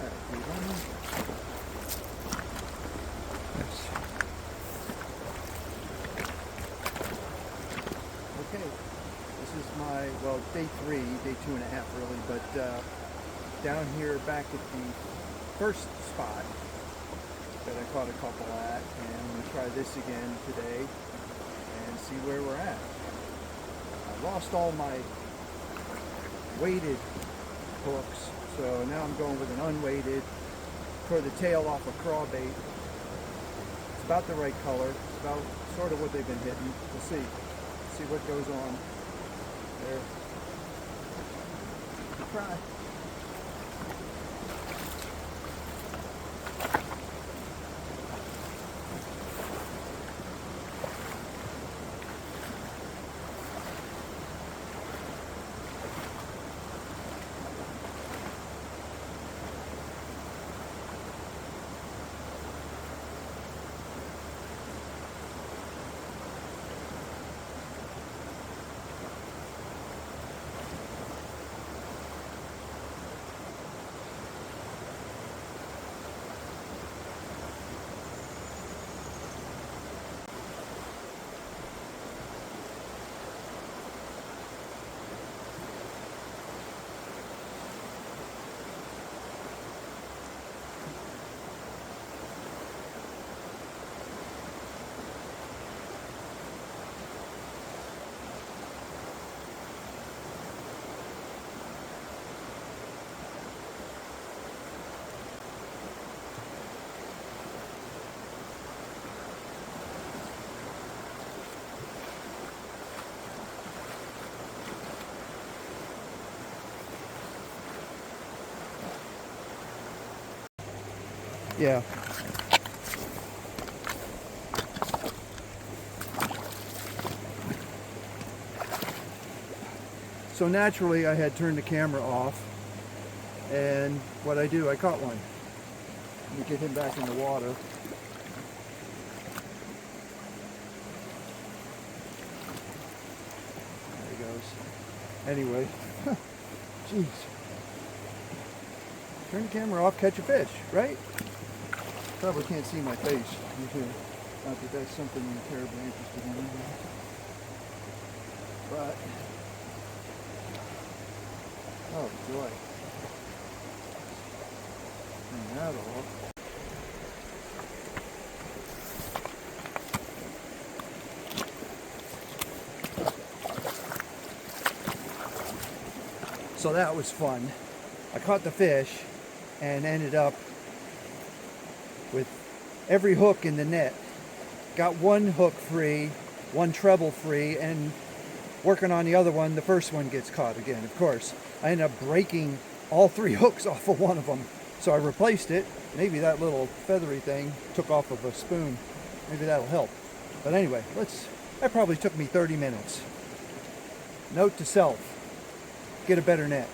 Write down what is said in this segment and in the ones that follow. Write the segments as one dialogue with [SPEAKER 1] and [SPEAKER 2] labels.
[SPEAKER 1] Yes.
[SPEAKER 2] Okay, this is my, well, day 3, day 2.5 really, but down here back at the first spot that I caught a couple at, and I'm going to try this again today and see where we're at. I lost all my weighted hooks, so now I'm going with an unweighted, tore the tail off a crawbait. It's about the right color, it's about sort of what they've been hitting. We'll see what goes on there. Try. Yeah. So naturally I had turned the camera off, and what I do, I caught one. Let me get him back in the water. There he goes. Anyway, jeez. Turn the camera off, catch a fish, right? Probably can't see my face. Not that that's something you're terribly interested in. But, oh joy. Turn that off. So that was fun. I caught the fish and ended up with every hook in the net. Got one hook free, one treble free, and working on the other one, the first one gets caught again, of course. I ended up breaking all 3 hooks off of one of them. So I replaced it. Maybe that little feathery thing took off of a spoon. Maybe that'll help. But anyway, that probably took me 30 minutes. Note to self, get a better net.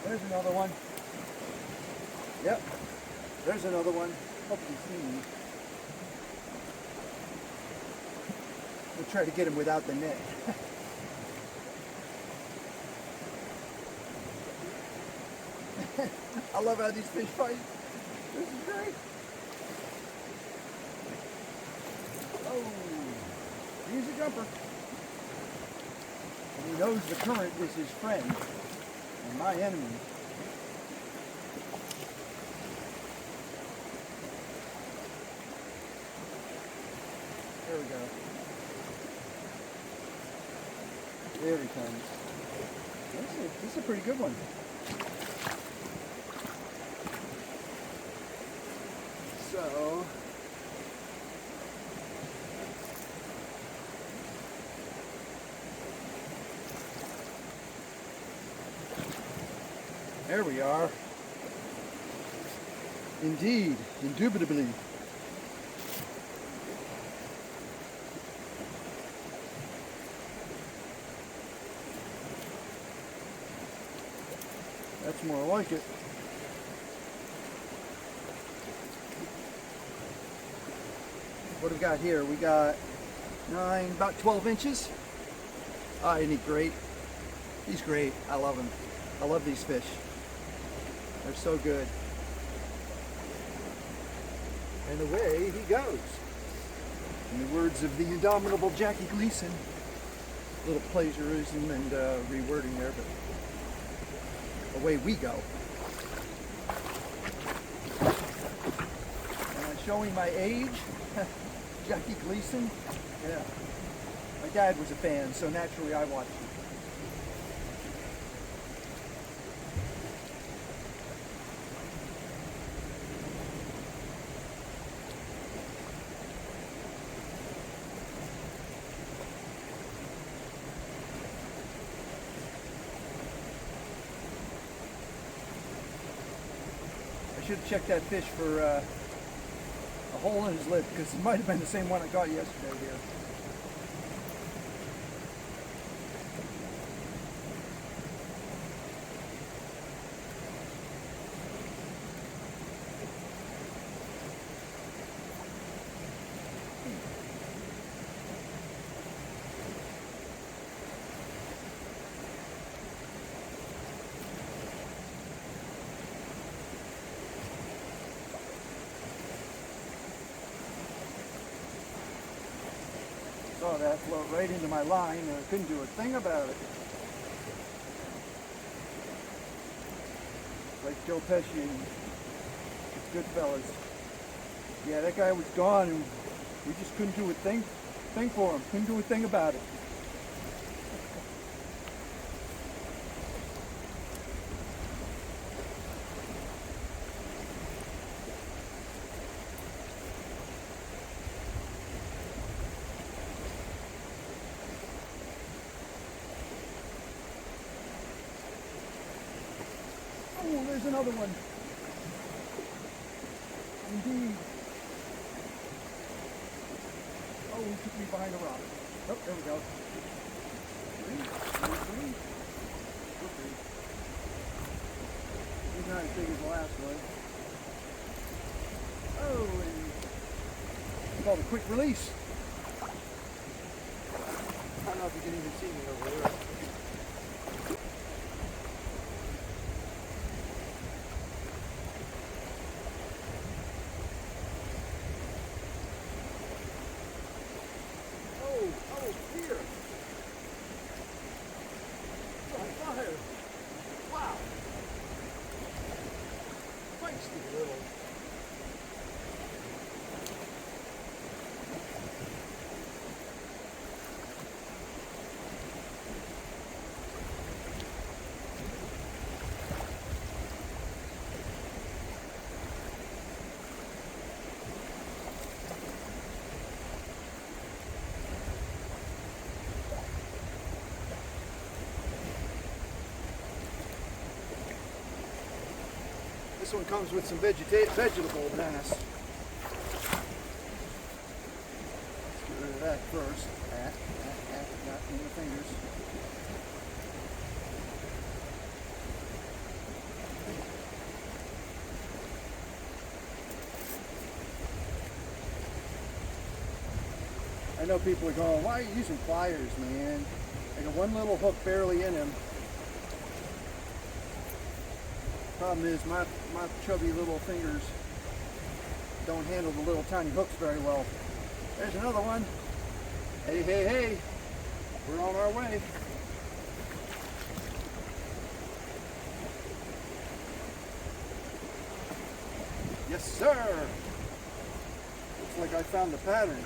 [SPEAKER 2] There's another one. Yep, there's another one. Hope you see me. We'll try to get him without the net. I love how these fish fight. This is great. Oh, he's a jumper. And he knows the current is his friend and my enemy. There we go. There he comes. This is a pretty good one. So, there we are. Indeed, indubitably. That's more like it. What do we got here? We got about 12 inches. Ah, isn't he great? He's great. I love him. I love these fish. They're so good. And away he goes. In the words of the indomitable Jackie Gleason. A little plagiarism and rewording there, but away we go. Showing my age, Jackie Gleason. Yeah. My dad was a fan, so naturally I watched it. I should have checked that fish for a hole in his lip, because it might have been the same one I got yesterday here. Saw that float right into my line and I couldn't do a thing about it. Like Joe Pesci in Goodfellas. Yeah, that guy was gone and we just couldn't do a thing for him. Couldn't do a thing about it. Oh, there's another one. Indeed. Oh, he took me behind a rock. Oh, there we go. He's not as big as the last one. Oh, and it's called a quick release. I don't know if you can even see me over there. Oh, here. It's on fire. Wow. Feisty little. This one comes with some vegetable mass. Let's get rid of that first. Got in the fingers. I know people are going, why are you using pliers, man? I got one little hook barely in him. Problem is my chubby little fingers don't handle the little tiny hooks very well. There's another one. Hey, hey, hey. We're on our way. Yes, sir. Looks like I found the pattern.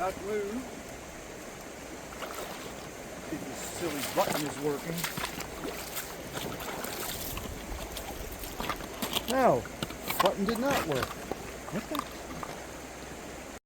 [SPEAKER 2] About to move. See if this silly button is working. No, button did not work. What the